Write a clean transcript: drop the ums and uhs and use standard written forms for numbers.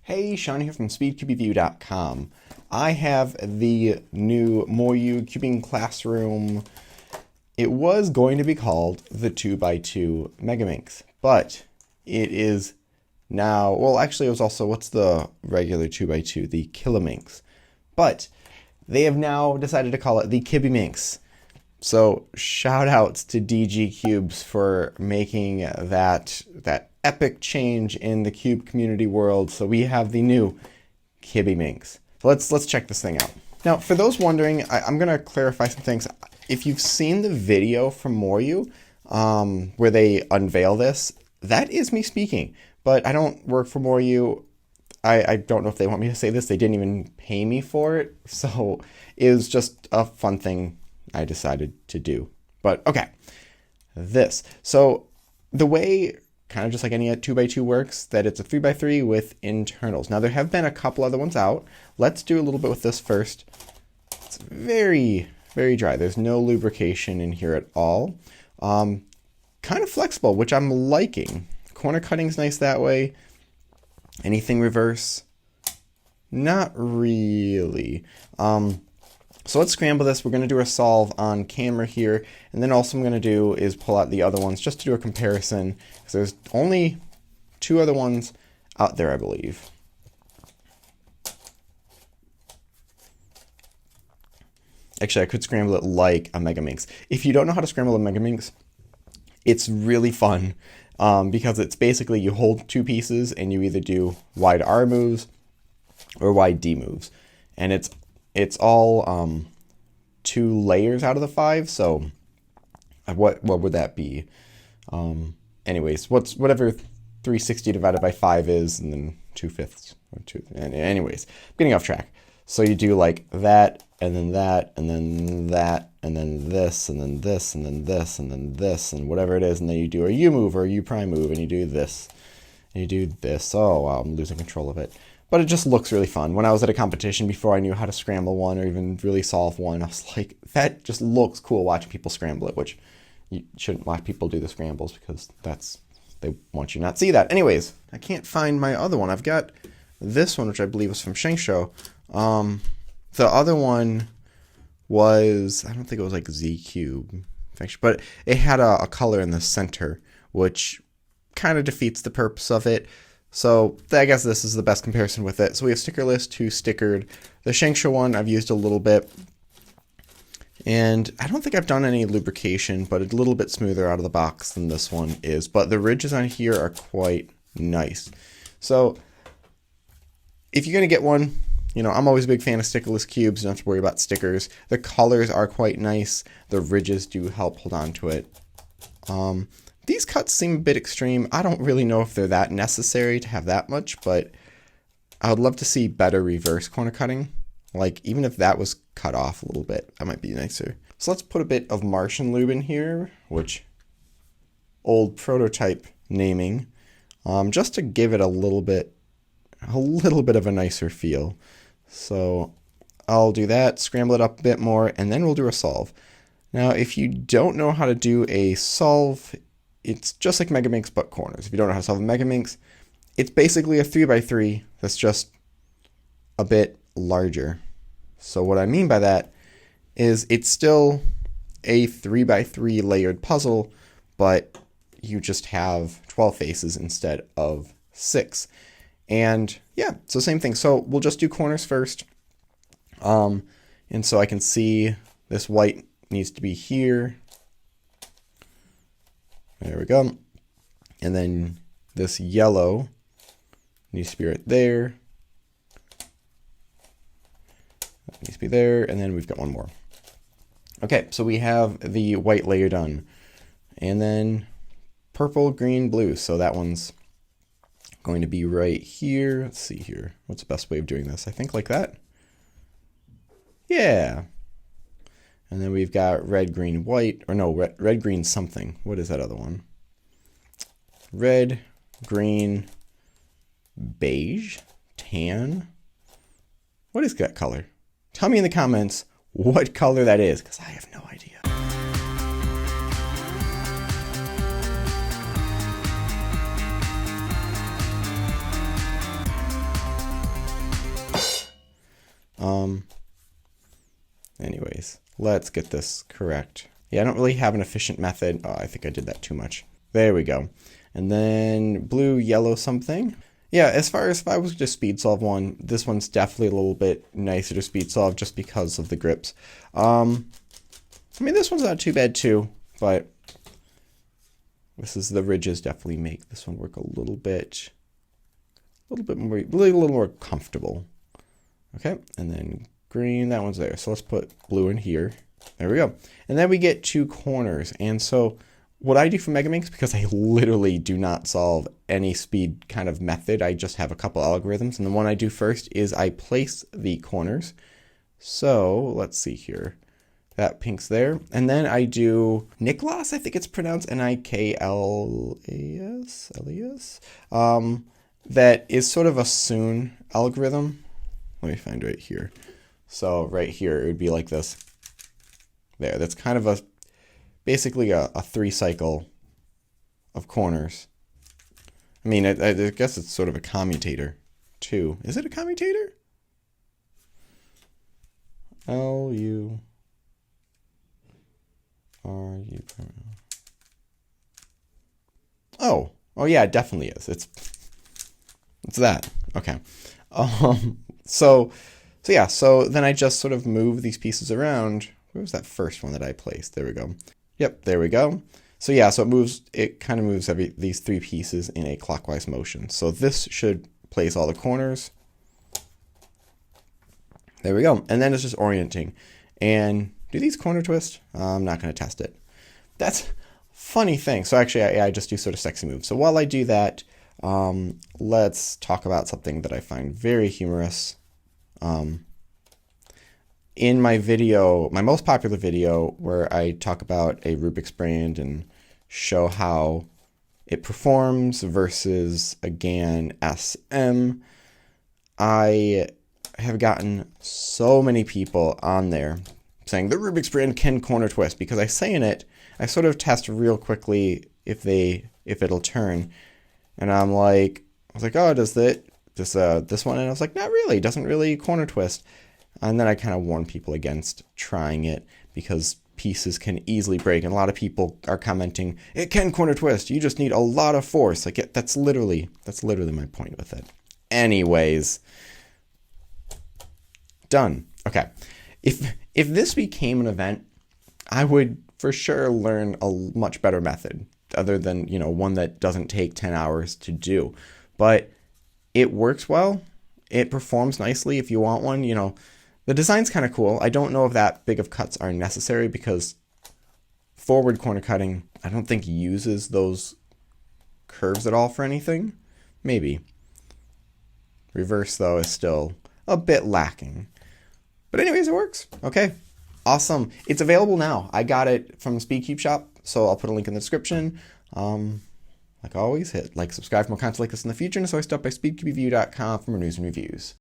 Hey, Sean here from SpeedCubeView.com. I have the new MoYu Cubing Classroom. It was going to be called the 2x2 Megaminx, but it is now, well, actually it was also, what's the regular 2x2? The Kilominx. But they have now decided to call it the Kibiminx. So shout outs to DG Cubes for making that epic change in the cube community world. So we have the new Kibiminx. So let's check this thing out. Now, for those wondering, I'm going to clarify some things. If you've seen the video from MoYu, where they unveil this, that is me speaking. But I don't work for MoYu. I don't know if they want me to say this. They didn't even pay me for it. So it was just a fun thing I decided to do. But okay, this. So the way, kind of just like any 2x2 works, that it's a 3x3 with internals. Now there have been a couple other ones out. Let's do a little bit with this first. It's very, very dry. There's no lubrication in here at all. Kind of flexible, which I'm liking. Corner cutting's nice that way. Anything reverse? Not really. So let's scramble this. We're going to do a solve on camera here. And then also I'm going to do is pull out the other ones just to do a comparison. Because there's only two other ones out there, I believe. Actually, I could scramble it like a Megaminx. If you don't know how to scramble a Megaminx, it's really fun. Because it's basically you hold two pieces and you either do wide R moves or wide D moves. And it's all 2 layers out of the 5, so what would that be? Anyways, whatever 360 divided by 5 is, and then 2/5 or 2. Anyways, I'm getting off track. So you do like that, and then that, and then that, and then this, and then this, and then this, and then this, and whatever it is, and then you do a U move or a U prime move, and you do this, and you do this. Oh wow, I'm losing control of it. But it just looks really fun. When I was at a competition before I knew how to scramble one or even really solve one, I was like, that just looks cool watching people scramble it, which you shouldn't watch people do the scrambles because they want you not to see that. Anyways, I can't find my other one. I've got this one, which I believe was from Shengsho. The other one was, I don't think it was like Z Cube, but it had a color in the center, which kind of defeats the purpose of it. So I guess this is the best comparison with it. So we have stickerless to stickered. The Shengsho one I've used a little bit. And I don't think I've done any lubrication, but a little bit smoother out of the box than this one is. But the ridges on here are quite nice. So if you're going to get one, you know, I'm always a big fan of stickerless cubes. You don't have to worry about stickers. The colors are quite nice. The ridges do help hold on to it. These cuts seem a bit extreme. I don't really know if they're that necessary to have that much, but I would love to see better reverse corner cutting. Like, even if that was cut off a little bit, that might be nicer. So let's put a bit of Martian lube in here, which, old prototype naming, just to give it a little bit of a nicer feel. So I'll do that, scramble it up a bit more, and then we'll do a solve. Now, if you don't know how to do a solve, it's just like Megaminx, but corners. If you don't know how to solve a Megaminx, it's basically a 3x3 that's just a bit larger. So what I mean by that is it's still a 3x3 layered puzzle, but you just have 12 faces instead of 6. And yeah, so same thing. So we'll just do corners first. And so I can see this white needs to be here. There we go. And then this yellow needs to be right there. That needs to be there. And then we've got one more. Okay, so we have the white layer done. And then purple, green, blue. So that one's going to be right here. Let's see here. What's the best way of doing this? I think like that. Yeah. And then we've got red, green, white, or no, red, green, something. What is that other one? Red, green, beige, tan. What is that color? Tell me in the comments what color that is, because I have no idea. Anyways, let's get this correct. Yeah, I don't really have an efficient method. Oh, I think I did that too much. There we go. And then blue, yellow something. Yeah, as far as if I was to speed solve one, this one's definitely a little bit nicer to speed solve just because of the grips. I mean, this one's not too bad too, but the ridges definitely make this one work a little bit more comfortable. Okay, and then green, that one's there. So let's put blue in here. There we go. And then we get 2 corners. And so what I do for Megaminx, because I literally do not solve any speed kind of method, I just have a couple algorithms. And the one I do first is I place the corners. So let's see here. That pink's there. And then I do Niklas, I think it's pronounced Niklas, L-E-S. That is sort of a soon algorithm. Let me find right here. So right here, it would be like this. There, that's kind of basically a 3-cycle of corners. I mean, I guess it's sort of a commutator too. Is it a commutator? L-U-R-U. Oh yeah, it definitely is. It's that. Okay. So then I just sort of move these pieces around. Where was that first one that I placed? There we go. Yep, there we go. So yeah, so it kind of moves these 3 pieces in a clockwise motion. So this should place all the corners. There we go. And then it's just orienting. And do these corner twist? I'm not going to test it. That's funny thing. So actually, I just do sort of sexy moves. So while I do that, let's talk about something that I find very humorous. In my video, my most popular video, where I talk about a Rubik's brand and show how it performs versus a GAN SM, I have gotten so many people on there saying the Rubik's brand can corner twist, because I say in it, I sort of test real quickly if it'll turn, and I was like, oh, does this one? And I was like, not really, it doesn't really corner twist. And then I kind of warn people against trying it because pieces can easily break. And a lot of people are commenting, it can corner twist. You just need a lot of force. Like that's literally my point with it. Anyways, done. Okay. If this became an event, I would for sure learn a much better method other than, one that doesn't take 10 hours to do. But it works well. It performs nicely if you want one, The design's kind of cool. I don't know if that big of cuts are necessary because forward corner cutting, I don't think uses those curves at all for anything. Maybe. Reverse, though, is still a bit lacking. But anyways, it works. Okay. Awesome. It's available now. I got it from Speedcube Shop, so I'll put a link in the description. Like always, hit like, subscribe for more content like this in the future, and so I stop by speedcubeview.com for more news and reviews.